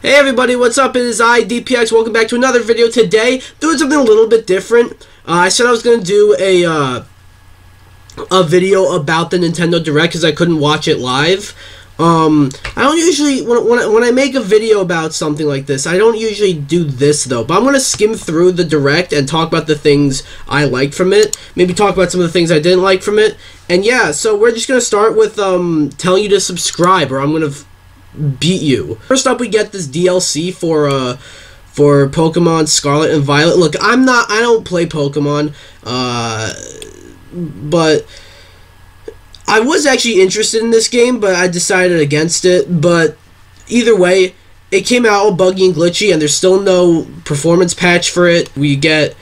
Hey everybody, what's up? It is I, DPX. Welcome back to another video. Today, doing something a little bit different. I said I was going to do a video about the Nintendo Direct because I couldn't watch it live. I don't usually, when I make a video about something like this, I don't usually do this though. But I'm going to skim through the Direct and talk about the things I liked from it. Maybe talk about some of the things I didn't like from it. And yeah, so we're just going to start with telling you to subscribe, or I'm going to beat you. First up, we get this DLC for Pokemon Scarlet and Violet. Look, I don't play Pokemon, but I was actually interested in this game, but I decided against it. But either way, it came out all buggy and glitchy, and there's still no performance patch for it. We get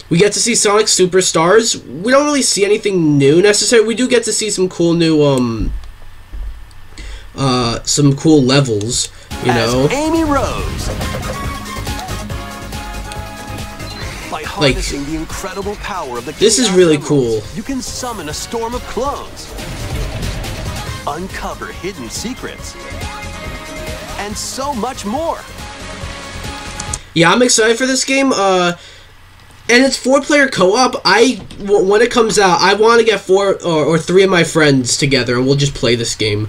to see Sonic Superstars. We don't really see anything new necessarily. We do get to see some cool new some cool levels, you know. As Amy Rose. By harnessing the incredible power of the this is really cool. You can summon a storm of clones, uncover hidden secrets, and so much more. Yeah, I'm excited for this game. And it's 4-player co-op. When it comes out, I want to get 4 or 3 of my friends together, and we'll just play this game.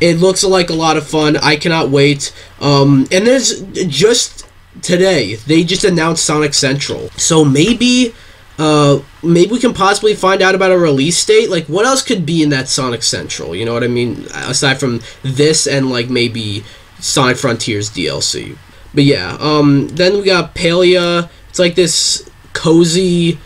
It looks like a lot of fun. I cannot wait. And there's just today they just announced Sonic Central, so maybe we can possibly find out about a release date. Like, what else could be in that Sonic Central? You know what I mean? Aside from this and like maybe Sonic Frontiers DLC. But yeah, then we got Palia. It's like this cozy,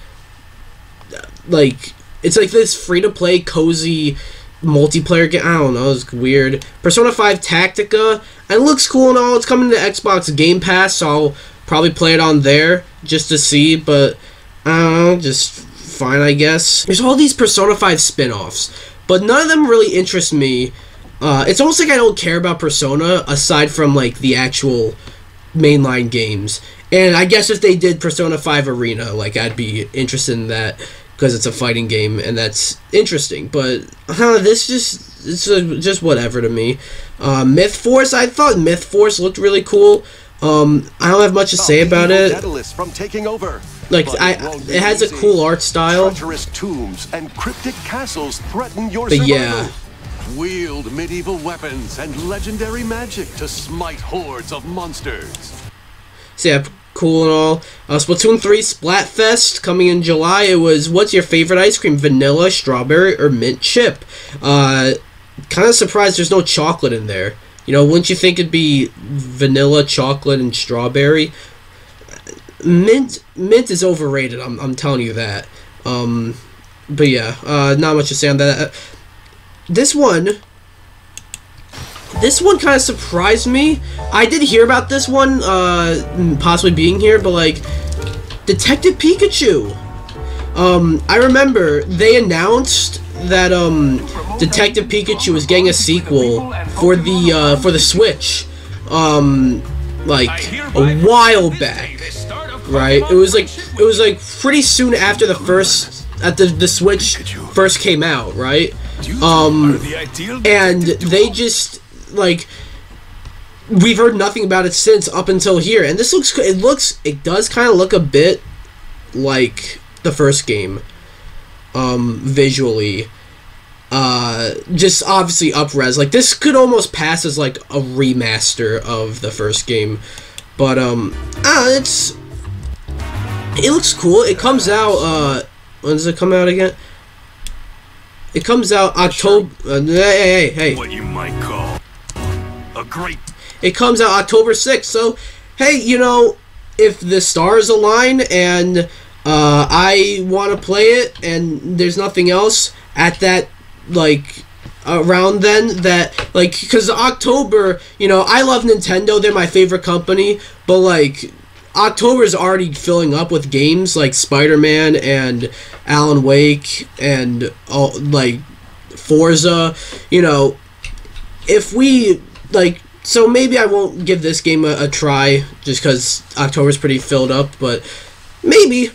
it's like this free-to-play cozy multiplayer game. I don't know, it's weird. Persona 5 Tactica, and it looks cool and all. It's coming to Xbox Game Pass, so I'll probably play it on there just to see, but I don't know, just fine, I guess. There's all these Persona 5 spin-offs, but none of them really interest me. It's almost like I don't care about Persona, aside from, like, the actual mainline games. And I guess if they did Persona 5 Arena, like, I'd be interested in that, because it's a fighting game, and that's interesting. But this just whatever to me. Myth Force, I thought Myth Force looked really cool. I don't have much to say about it. Like, it has a cool art style. Tombs and cryptic castles threaten your survival. Yeah. Wield medieval weapons and legendary magic to smite hordes of monsters. So yeah, cool and all. Splatoon 3 Splatfest coming in July. It was, what's your favorite ice cream? Vanilla, strawberry, or mint chip? Kind of surprised there's no chocolate in there. You know, wouldn't you think it'd be vanilla, chocolate, and strawberry? Mint is overrated. I'm telling you that. But yeah, not much to say on that. This one kind of surprised me. I did hear about this one possibly being here, but like Detective Pikachu. I remember they announced that Detective Pikachu was getting a sequel for the Switch like a while back, right? It was like pretty soon after the Switch first came out, right? And they just, like, we've heard nothing about it since up until here, and this it does kind of look a bit like the first game, visually, just obviously up-res. Like, this could almost pass as like a remaster of the first game, but it looks cool. It comes out, when does it come out again? It comes out October. Hey. What you might call a great. It comes out October 6th. So, hey, you know, if the stars align and I want to play it, and there's nothing else at that, like, around then, that, like, because October, you know, I love Nintendo. They're my favorite company, but like, October is already filling up with games like Spider-Man and Alan Wake and all, like, Forza. You know, if we, like, so maybe I won't give this game a try just because October's pretty filled up, but maybe.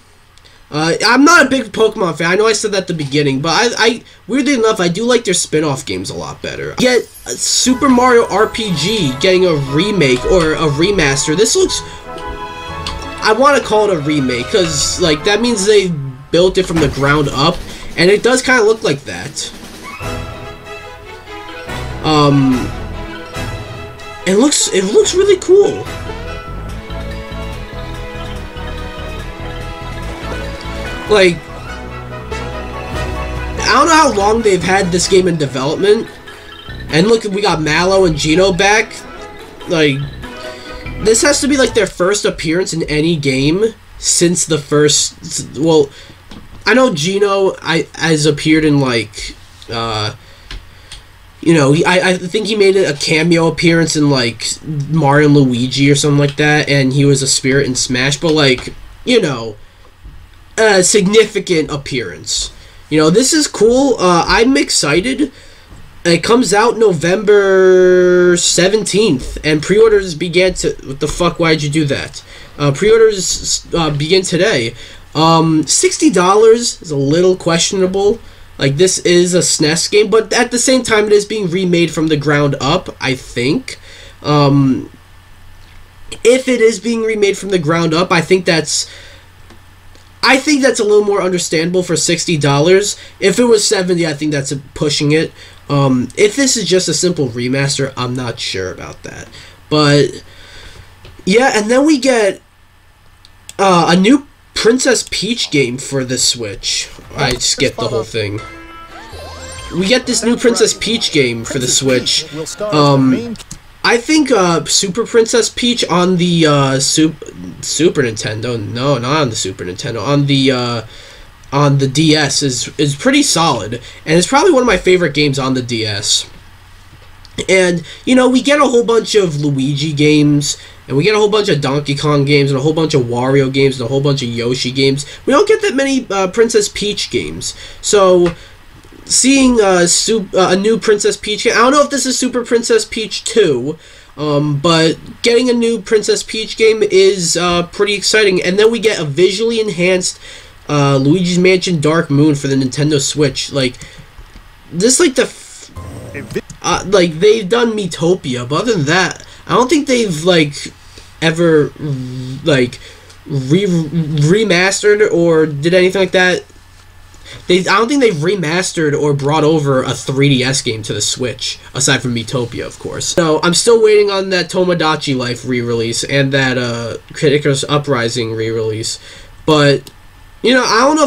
I'm not a big Pokemon fan. I know I said that at the beginning, but I weirdly enough, I do like their spin-off games a lot better. Yet, Super Mario RPG getting a remake or a remaster. This looks... I want to call it a remake, because, like, that means they built it from the ground up, and it does kind of look like that. It looks really cool. Like, I don't know how long they've had this game in development. And look, we got Mallow and Geno back. Like, this has to be like their first appearance in any game since the first... Well, I know Geno has appeared in, like, you know, I think he made a cameo appearance in, like, Mario and Luigi or something like that, and he was a spirit in Smash, but, like, you know, a significant appearance. You know, this is cool. I'm excited. It comes out November 17th, and pre-orders began to... What the fuck, why'd you do that? Pre-orders begin today. $60 is a little questionable. Like, this is a SNES game, but at the same time, it is being remade from the ground up, I think. If it is being remade from the ground up, I think that's a little more understandable for $60. If it was $70, I think that's pushing it. If this is just a simple remaster, I'm not sure about that. But, yeah, and then we get a new Princess Peach game for the Switch. I skipped the whole thing. We get this new Princess Peach game for the Switch. I think Super Princess Peach on the Super Nintendo. No, not on the Super Nintendo. On the DS is pretty solid, and it's probably one of my favorite games on the DS. And, you know, we get a whole bunch of Luigi games, and we get a whole bunch of Donkey Kong games, and a whole bunch of Wario games, and a whole bunch of Yoshi games. We don't get that many Princess Peach games. So, seeing a new Princess Peach game, I don't know if this is Super Princess Peach 2, but getting a new Princess Peach game is pretty exciting. And then we get a visually enhanced Luigi's Mansion Dark Moon for the Nintendo Switch. Like, this, like, like, they've done Miitopia, but other than that, I don't think they've, like, ever, like, remastered or did anything like that. I don't think they've remastered or brought over a 3DS game to the Switch, aside from Miitopia, of course. So, I'm still waiting on that Tomodachi Life re-release and that Icarus Uprising re-release. But, you know, I don't know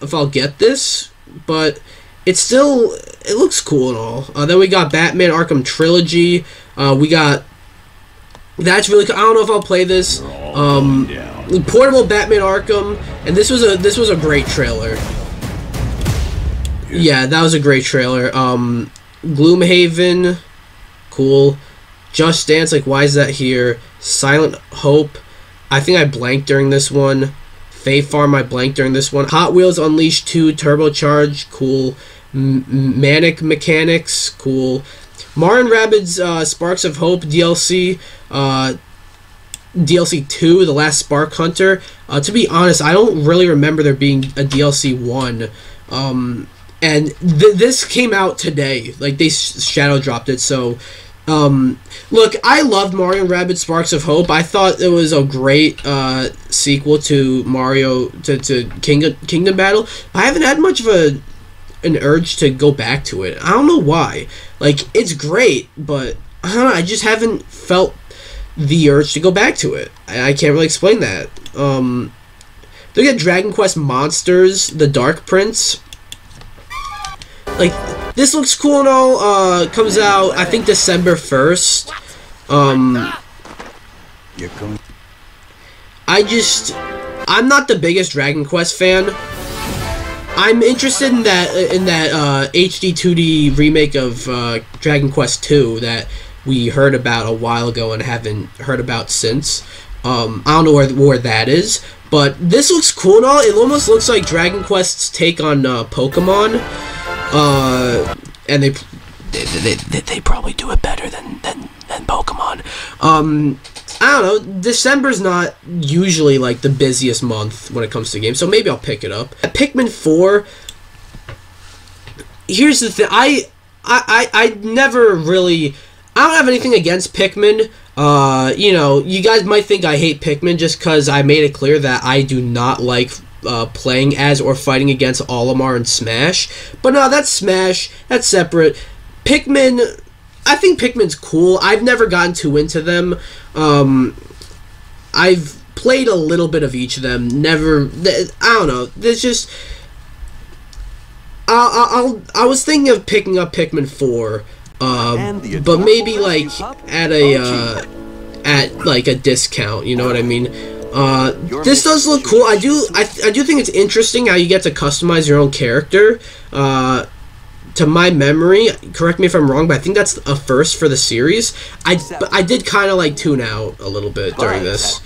if I'll get this, but it looks cool and all. Then we got Batman Arkham Trilogy. That's really cool. I don't know if I'll play this. Portable Batman Arkham, and this was a great trailer. Yeah, that was a great trailer. Gloomhaven, cool. Just Dance, like, why is that here? Silent Hope, I think I blanked during this one. Fae Farm, I blanked during this one. Hot Wheels Unleashed 2 Turbocharged, cool. Manic Mechanics, cool. Mario & Rabbids Sparks of Hope DLC, DLC 2, The Last Spark Hunter. To be honest, I don't really remember there being a DLC 1. And this came out today. Like, they shadow dropped it, so... look, I loved Mario & Rabbids Sparks of Hope. I thought it was a great sequel to Mario... to Kingdom Battle. I haven't had much of an urge to go back to it. I don't know why. Like, it's great, but... I don't know, I just haven't felt the urge to go back to it. I can't really explain that. Look at Dragon Quest Monsters, The Dark Prince. Like, this looks cool and all. Comes out, I think, December 1st. I'm not the biggest Dragon Quest fan. I'm interested in that HD 2D remake of Dragon Quest 2 that we heard about a while ago and haven't heard about since. I don't know where that is, but this looks cool and all. It almost looks like Dragon Quest's take on Pokemon. And they probably do it better than Pokemon. I don't know, December's not usually like the busiest month when it comes to games, so maybe I'll pick it up. Pikmin 4, here's the thing, I never really, I don't have anything against Pikmin. You know, you guys might think I hate Pikmin just because I made it clear that I do not like playing as or fighting against Olimar in Smash. But no, that's Smash, that's separate. Pikmin, I think Pikmin's cool. I've never gotten too into them. I've played a little bit of each of them. Never, I don't know. There's just, I was thinking of picking up Pikmin 4, but maybe like at a discount. You know what I mean? This does look cool. I do think it's interesting how you get to customize your own character. To my memory, correct me if I'm wrong, but I think that's a first for the series. I did kind of like tune out a little bit during this.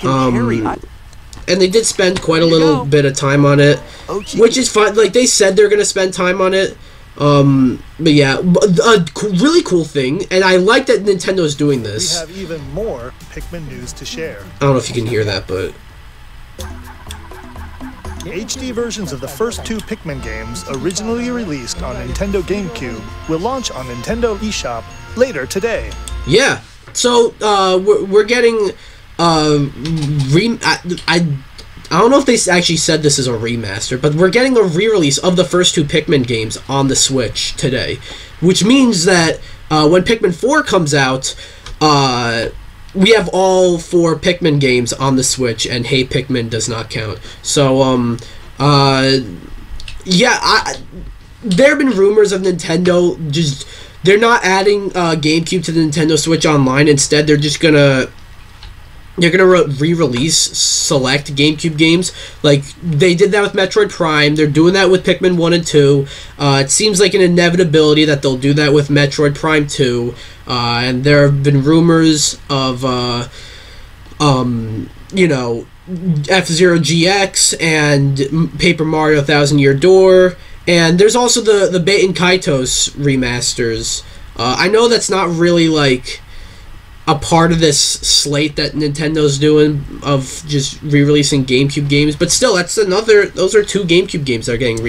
And they did spend quite a little bit of time on it, which is fine. Like, they said they're going to spend time on it. But yeah, a really cool thing, and I like that Nintendo's doing this. We have even more Pikmin news to share. I don't know if you can hear that, but... HD versions of the first 2 Pikmin games, originally released on Nintendo GameCube, will launch on Nintendo eShop later today. Yeah, so we're getting I don't know if they actually said this is a remaster, but we're getting a re-release of the first 2 Pikmin games on the Switch today, which means that when Pikmin 4 comes out, we have all 4 Pikmin games on the Switch, and Hey Pikmin does not count. So, yeah, there have been rumors of Nintendo just, they're not adding GameCube to the Nintendo Switch Online. Instead, they're just gonna re-release select GameCube games. Like, they did that with Metroid Prime. They're doing that with Pikmin 1 and 2. It seems like an inevitability that they'll do that with Metroid Prime 2. And there have been rumors of, you know, F-Zero GX and Paper Mario Thousand Year Door. And there's also the Baten Kaitos remasters. I know that's not really, like, a part of this slate that Nintendo's doing of just re-releasing GameCube games, but still, those are 2 GameCube games that are getting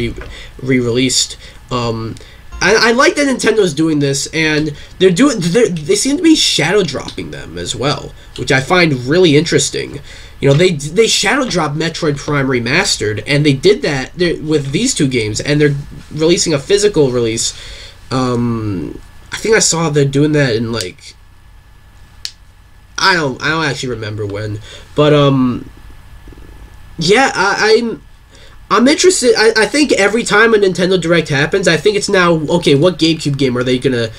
re-released. I like that Nintendo's doing this, and they seem to be shadow dropping them as well, which I find really interesting. You know, they shadow dropped Metroid Prime Remastered, and they did that with these 2 games, and they're releasing a physical release. I think I saw they're doing that in, like, I don't actually remember when, but yeah, I'm interested. I think every time a Nintendo Direct happens, I think it's now, okay, what GameCube game are they gonna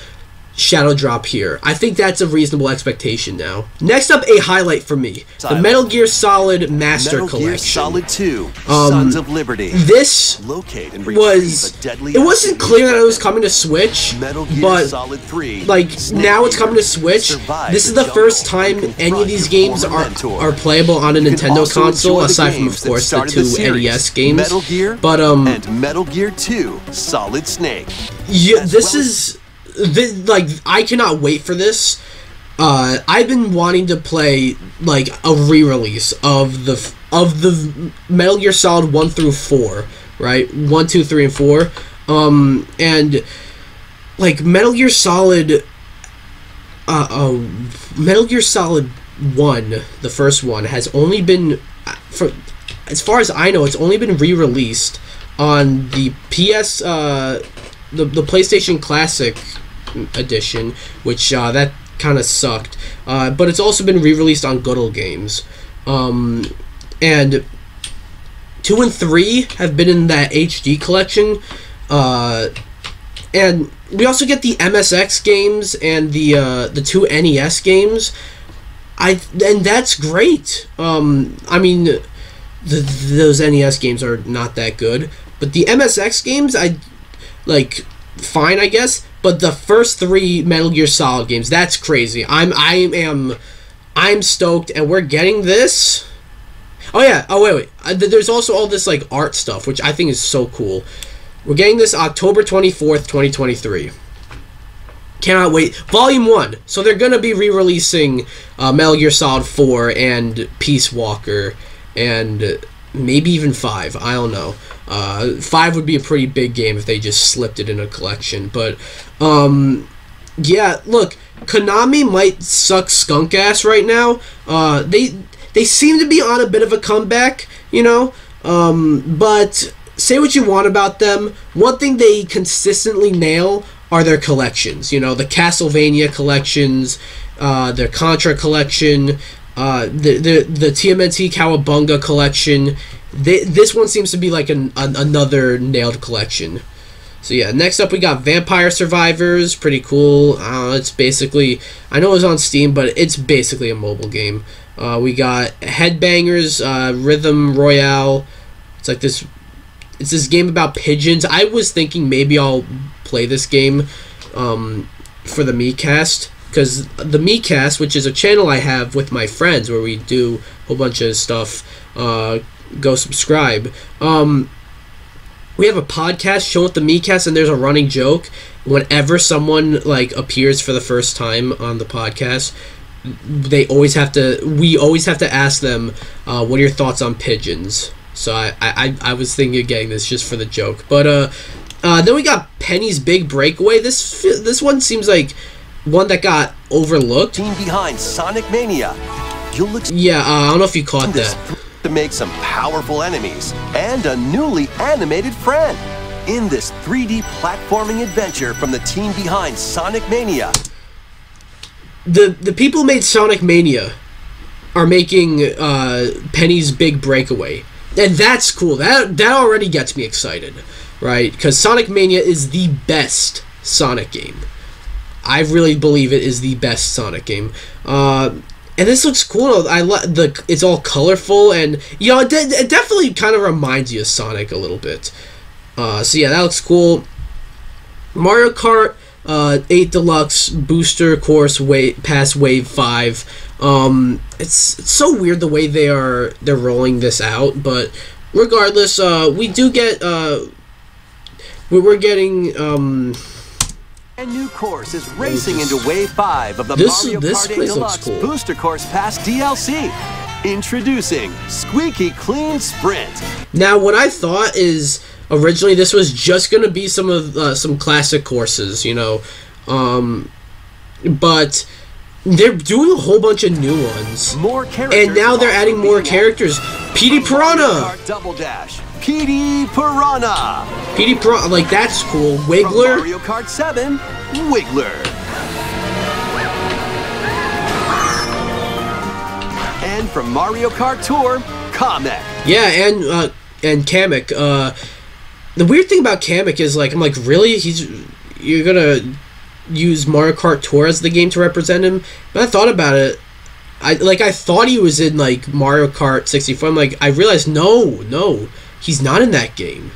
shadow drop here? I think that's a reasonable expectation now. Next up, a highlight for me, the Metal Gear Solid Master Collection. Metal Gear Solid 2, Sons of Liberty. This Locate and it wasn't clear that it was coming to Switch, but Solid 3, like, now it's coming to Switch. This is the first time any of these games are playable on a Nintendo console, aside from, of course, the 2 NES games. Metal Gear, but and Metal Gear 2, Solid Snake. Yeah, like, I cannot wait for this. I've been wanting to play, like, a re-release of the Metal Gear Solid 1 through 4, right? 1, 2, 3, and 4. And, like, Metal Gear Solid 1, the first one, has only been, as far as I know, it's only been re-released on the PS, the PlayStation Classic edition, which that kind of sucked, but it's also been re-released on Good Old Games, and 2 and 3 have been in that HD collection, and we also get the MSX games and the 2 NES games, and that's great. I mean, those NES games are not that good, but the MSX games, fine, I guess. But the first 3 Metal Gear Solid games, that's crazy. I'm stoked, and we're getting this. Oh yeah. Oh wait. There's also all this, like, art stuff, which I think is so cool. We're getting this October 24th, 2023. Cannot wait. Volume 1. So they're going to be re-releasing Metal Gear Solid 4 and Peace Walker and maybe even 5. I don't know. 5 would be a pretty big game if they just slipped it in a collection. But, yeah, look, Konami might suck skunk ass right now. They seem to be on a bit of a comeback, you know, but say what you want about them. One thing they consistently nail are their collections. You know, the Castlevania collections, their Contra collection, the TMNT Cowabunga collection. This one seems to be like another nailed collection. So yeah, next up we got Vampire Survivors. Pretty cool. It's basically, I know it was on Steam, but it's basically a mobile game. We got Headbangers Rhythm Royale. It's like this. It's this game about pigeons. I was thinking maybe I'll play this game for the MeCast, because the MeCast, which is a channel I have with my friends where we do a whole bunch of stuff. Go subscribe. We have a podcast show with the MeCast, and there's a running joke. Whenever someone like appears for the first time on the podcast, we always have to ask them, what are your thoughts on pigeons? So I was thinking of getting this just for the joke. But then we got Penny's Big Breakaway. This one seems like one that got overlooked. Team behind Sonic Mania. You'll yeah, I don't know if you caught that. To make some powerful enemies and a newly animated friend in this 3D platforming adventure from the team behind Sonic Mania. The people who made Sonic Mania are making Penny's Big Breakaway, and that's cool. That already gets me excited, right? Because Sonic Mania is the best Sonic game. I really believe it is the best Sonic game. And this looks cool. It's all colorful, and you know, it definitely kind of reminds you of Sonic a little bit. So yeah, that looks cool. Mario Kart 8 Deluxe Booster Course Pass Wave 5. It's so weird the way they're rolling this out, but regardless, we do get we're getting A new course is racing into Wave 5 of the Mario Kart 8 Deluxe cool. Booster Course Pass DLC. Introducing Squeaky Clean Sprint. Now, what I thought is originally this was just going to be some classic courses, you know, but they're doing a whole bunch of new ones. More characters, and now they're adding more characters. Petey Piranha. Double Dash. Petey Piranha. Petey Piranha, like that's cool. Wiggler. From Mario Kart 7, Wiggler. And from Mario Kart Tour, Kamek. Yeah, and Kamek. The weird thing about Kamek is like I'm like, really? You're gonna use Mario Kart Tour as the game to represent him? But I thought about it. I thought he was in like Mario Kart 64. I'm like, I realized no, he's not in that game.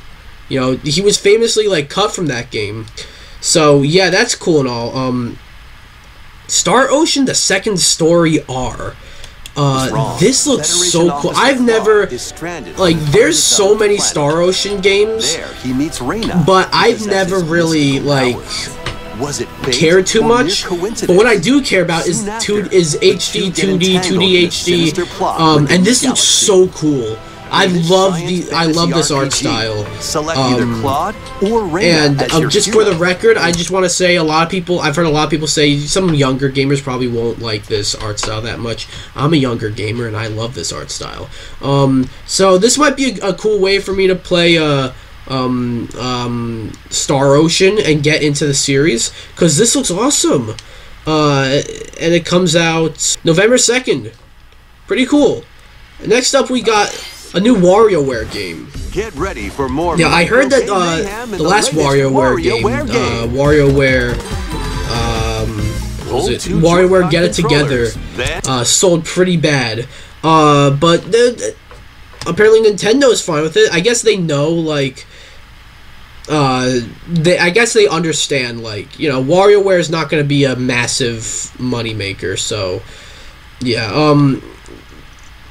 You know, he was famously like cut from that game. So yeah, that's cool and all. Star Ocean: The Second Story R. This looks so cool. I've never like. There's so many Star Ocean games, but I've never really like cared too much. But what I do care about is HD, 2D, 2D HD, and this looks so cool. I love this art style. Select either Claude or and just for the record, I just want to say I've heard a lot of people say some younger gamers probably won't like this art style that much. I'm a younger gamer and I love this art style. So this might be a cool way for me to play Star Ocean and get into the series, because this looks awesome. And it comes out November 2nd. Pretty cool. Next up, we got a new WarioWare game. Get ready for more. Yeah, I heard that the last WarioWare game, WarioWare, what was it? WarioWare Get It Together, sold pretty bad. But apparently Nintendo is fine with it. I guess they know, like, I guess they understand, like, you know, WarioWare is not going to be a massive moneymaker. So, yeah.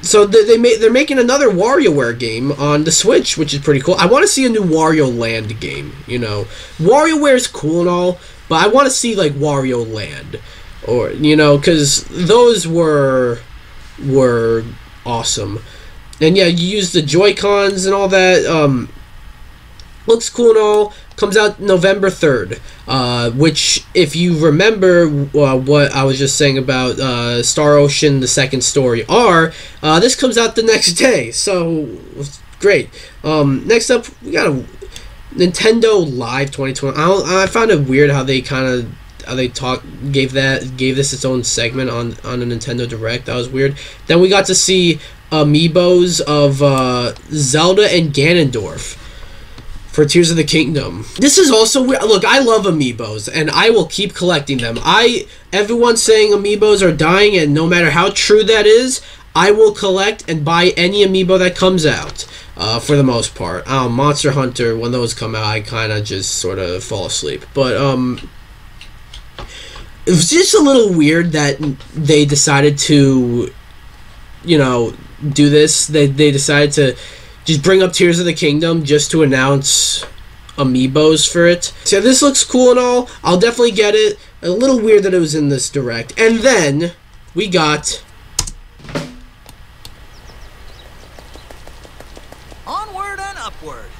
So they're making another WarioWare game on the Switch, which is pretty cool. I want to see a new Wario Land game, you know. WarioWare is cool and all, but I want to see like Wario Land, or because those were awesome. And yeah, you use the Joy-Cons and all that. Looks cool and all. Comes out November 3rd, which, if you remember what I was just saying about Star Ocean, the second story R, this comes out the next day, so great. Next up, we got a Nintendo Live 2020. I found it weird how they gave this its own segment on a Nintendo Direct. That was weird. Then we got to see amiibos of Zelda and Ganondorf for Tears of the Kingdom. This is also weird. Look, I love amiibos, and I will keep collecting them. Everyone's saying amiibos are dying, and no matter how true that is, I will collect and buy any amiibo that comes out, for the most part. Monster Hunter, when those come out, I kind of just sort of fall asleep. But, it was just a little weird that they decided to, do this. They decided to just bring up Tears of the Kingdom just to announce amiibos for it. So this looks cool and all. I'll definitely get it. A little weird that it was in this Direct. And then we got onward and upward.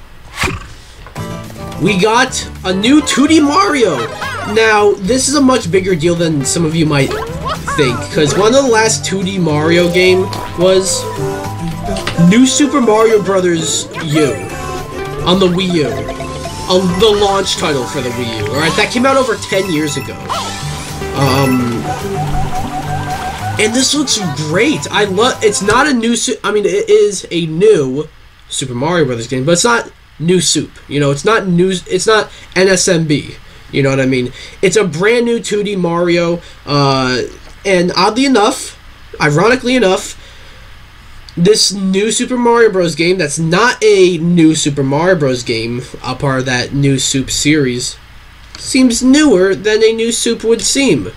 We got a new 2D Mario. Now, this is a much bigger deal than some of you might think, because one of the last 2D Mario game was New Super Mario Bros. U on the Wii U. The launch title for the Wii U. Alright, that came out over 10 years ago. And this looks great. It's not a new it is a new Super Mario Bros. Game, but it's not new soup. It's not new, it's not NSMB. You know what I mean? It's a brand new 2D Mario, and oddly enough, ironically enough, this new Super Mario Bros. Game that's not a new Super Mario Bros. Game, a part of that new Soup series, seems newer than a new Soup would seem.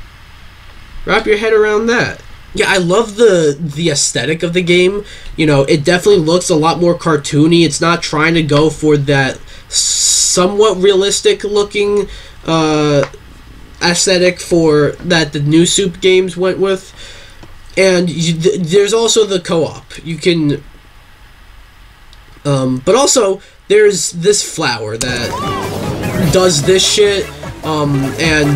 Wrap your head around that. Yeah, I love the aesthetic of the game. It definitely looks a lot more cartoony. It's not trying to go for that somewhat realistic looking aesthetic for that the new Soup games went with. And there's also the co-op. You can, but also there's this flower that does this shit, and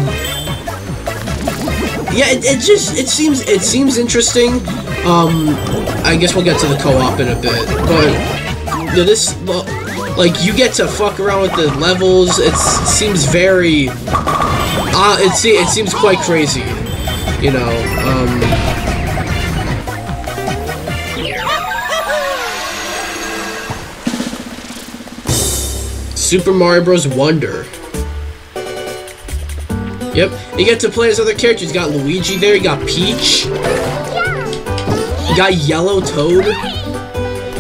yeah, it seems interesting. I guess we'll get to the co-op in a bit, but this, like, you get to fuck around with the levels. It seems very, it seems quite crazy, Super Mario Bros. Wonder. Yep, you get to play as other characters. You got Luigi there, you got Peach, you got Yellow Toad,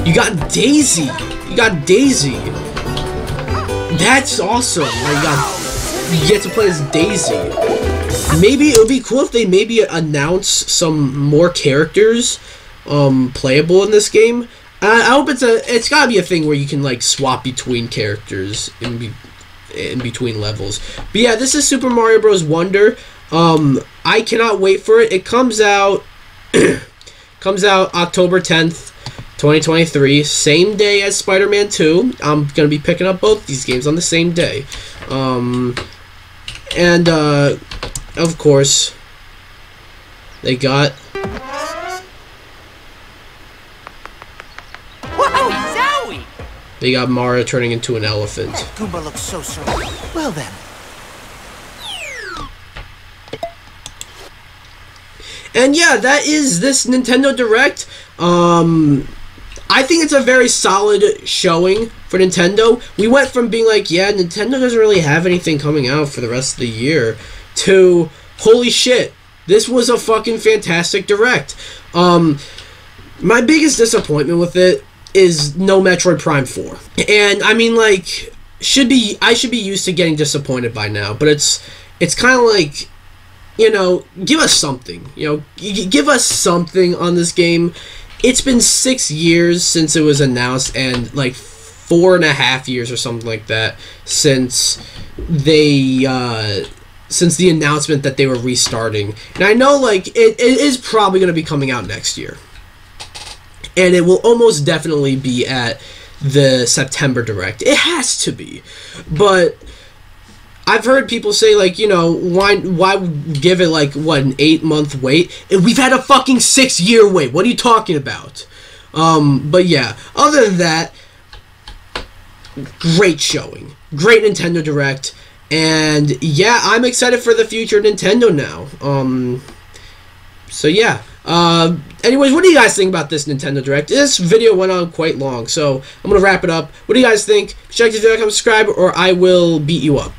you got Daisy. That's awesome. You get to play as Daisy. Maybe it would be cool if they announce some more characters playable in this game. I hope it's gotta be a thing where you can like swap between characters in between levels. But yeah, this is Super Mario Bros. Wonder. I cannot wait for it. It comes out October 10th, 2023, same day as Spider-Man 2. I'm gonna be picking up both these games on the same day. And of course, they got Mario turning into an elephant. That Goomba looks so surreal. Well then. And yeah, that is this Nintendo Direct. I think it's a very solid showing for Nintendo. We went from being like, yeah, Nintendo doesn't really have anything coming out for the rest of the year, to, holy shit, this was a fucking fantastic Direct. My biggest disappointment with it is no Metroid Prime 4. And I mean, like, I should be used to getting disappointed by now, but it's kind of like, give us something. Give us something on this game. It's been 6 years since it was announced, and like 4.5 years or something like that since they since the announcement that they were restarting. And I know, like, it is probably going to be coming out next year. And it will almost definitely be at the September Direct. It has to be. But I've heard people say, like, you know, why give it, like, what, an 8-month wait? And we've had a fucking 6-year wait. What are you talking about? But yeah, other than that, great showing. Great Nintendo Direct. And yeah, I'm excited for the future of Nintendo now. So yeah. Anyways, what do you guys think about this Nintendo Direct? This video went on quite long, so I'm gonna wrap it up. What do you guys think? Check this video, subscribe, or I will beat you up.